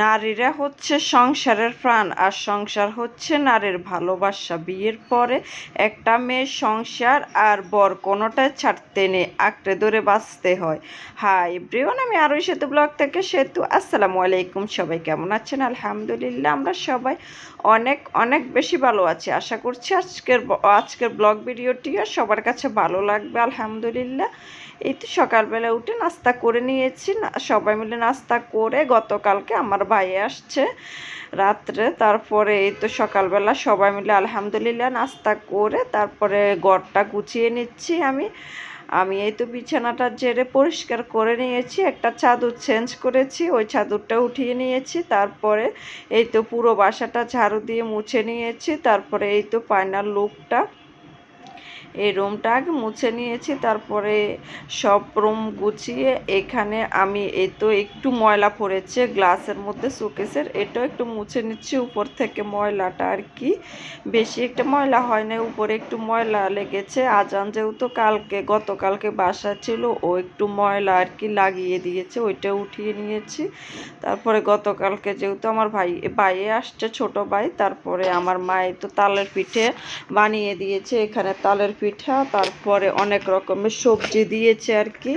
নারীরা হচ্ছে সংসারের প্রাণ, আর সংসার হচ্ছে নারীর ভালোবাসা। বিয়ের পরে একটা মেয়ের সংসার আর বর কোনোটাই ছাড়তে নেই, আঁকড়ে ধরে বাঁচতে হয়। হাই এভরিওয়ান, আমি আরই সেতু ব্লগ থেকে সেতু। আসসালামু আলাইকুম, সবাই কেমন আছেন? আলহামদুলিল্লাহ, আমরা সবাই অনেক অনেক বেশি ভালো আছি। আশা করছি আজকের ব্লগ ভিডিওটিও সবার কাছে ভালো লাগবে। আলহামদুলিল্লাহ, এই তো সকালবেলা উঠে নাস্তা করে নিয়েছি, সবাই মিলে নাস্তা করে। গতকালকে আমার ভাই আসছে রাত্রে, তারপরে এই তো সকালবেলা সবাই মিলে আলহামদুলিল্লাহ নাস্তা করে তারপরে ঘরটা গুছিয়ে নিচ্ছি। আমি এই তো বিছানাটা ঝেড়ে পরিষ্কার করে নিয়েছি, একটা চাদর চেঞ্জ করেছি, ওই চাদরটা উঠিয়ে নিয়েছি। তারপরে এই তো পুরো বাসাটা ঝাড়ু দিয়ে মুছে নিয়েছি। তারপরে এই তো ফাইনাল লুকটা, এই রুমটা আগে মুছে নিয়েছি। তারপরে সব রুম গুছিয়ে এখানে আমি এই তো একটু ময়লা পড়েছে গ্লাসের মধ্যে শোকেসের, এটাও একটু মুছে নিচ্ছি উপর থেকে ময়লাটা আর কি। বেশি একটা ময়লা হয় না, উপরে একটু ময়লা লেগেছে। আজান যেহেতু গতকালকে বাসা ছিল, ও একটু ময়লা আর কি লাগিয়ে দিয়েছে, ওইটা উঠিয়ে নিয়েছি। তারপরে গতকালকে যেহেতু আমার ভাইয়ে আসছে, ছোট ভাই, তারপরে আমার মায়ে তো তালের পিঠে বানিয়ে দিয়েছে। এখানে তালের পিঠা, তারপরে অনেক রকমের সবজি দিয়েছে আর কি।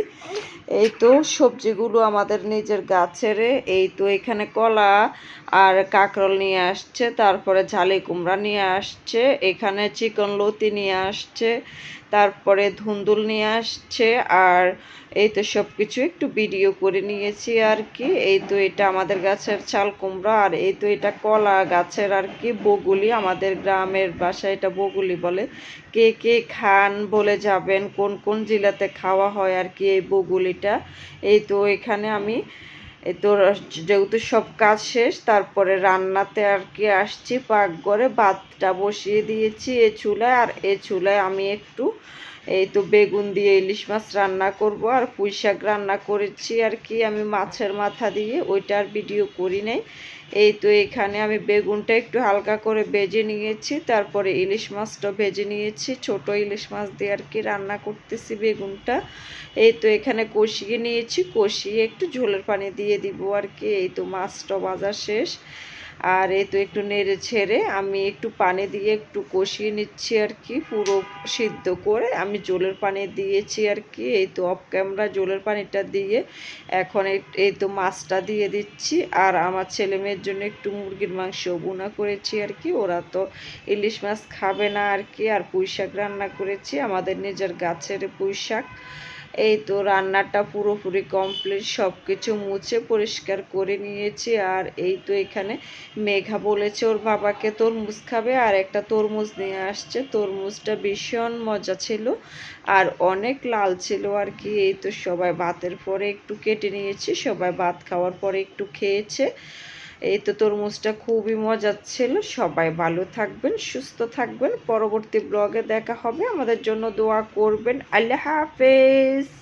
এই তো সবজিগুলো আমাদের নিজের গাছের। এই তো এখানে কলা আর কাঁকরোল নিয়ে আসছে, তারপরে ঝালি কুমড়া নিয়ে আসছে, এখানে চিকন লতি নিয়ে আসছে, তারপরে ধুন্দুল নিয়ে আসছে। আর এই তো সব কিছু একটু ভিডিও করে নিয়েছি আর কি। এই তো এটা আমাদের গাছের চাল কুমড়া, আর এই তো এটা কলা গাছের আর কি বগুলি, আমাদের গ্রামের ভাষায় এটা বগুলি বলে। কে কে খান বলে যাবেন, কোন কোন জেলাতে খাওয়া হয় আর কি এই বগুলিটা। এই তো এখানে আমি এই তো যেহেতু সব কাজ শেষ, তারপরে রান্নাতে আর কি আসছি পাকঘরে। ভাতটা বসিয়ে দিয়েছি এই চুলায়, আর এই চুলায় আমি একটু এই তো বেগুন দিয়ে ইলিশ মাছ রান্না করব, আর পুঁই শাক রান্না করেছি আর কি আমি মাছের মাথা দিয়ে, ওইটার ভিডিও করি নাই। এই তো এখানে আমি বেগুনটা একটু হালকা করে ভেজে নিয়েছি, তারপরে ইলিশ মাছটা ভেজে নিয়েছি, ছোট ইলিশ মাছ দিয়ে আর কি রান্না করতেছি বেগুনটা। এই তো এখানে কষিয়ে নিয়েছি, কষিয়ে একটু ঝোলের পানি দিয়ে দিব আর কি। এই তো মাছটা ভাজা শেষ, আর এই তো একটু নেড়ে ছেড়ে আমি একটু পানি দিয়ে একটু কষিয়ে নিচ্ছি আর কি। পুরো সিদ্ধ করে আমি জলের পানি দিয়েছি আর কি। এই তো অফ ক্যামেরা জলের পানিটা দিয়ে এখন এই তো মাছটা দিয়ে দিচ্ছি। আর আমার ছেলে মেয়ের জন্য একটু মুরগির মাংস বোনা করেছি আর কি, ওরা তো ইলিশ মাছ খাবে না আর কি। আর পুঁই শাক রান্না করেছি, আমাদের নিজের গাছের পুঁই শাক। এই তো রান্নাটা পুরোপুরি কমপ্লিট, সব কিছু মুছে পরিষ্কার করে নিয়েছি। আর এই তো এখানে মেঘা বলেছে ওর বাবাকে তরমুজ খাবে, আর একটা তরমুজ নিয়ে আসছে। তরমুজটা ভীষণ মজা ছিল আর অনেক লাল ছিল আর কি। এই তো সবাই ভাতের পরে একটু কেটে নিয়েছি, সবাই ভাত খাওয়ার পরে একটু খেয়েছে। এই তো তরমুজটা খুবই মজার ছিল। সবাই ভালো থাকবেন, সুস্থ থাকবেন, পরবর্তী ব্লগে দেখা হবে। আমাদের জন্য দোয়া করবেন। আল্লাহ হাফেজ।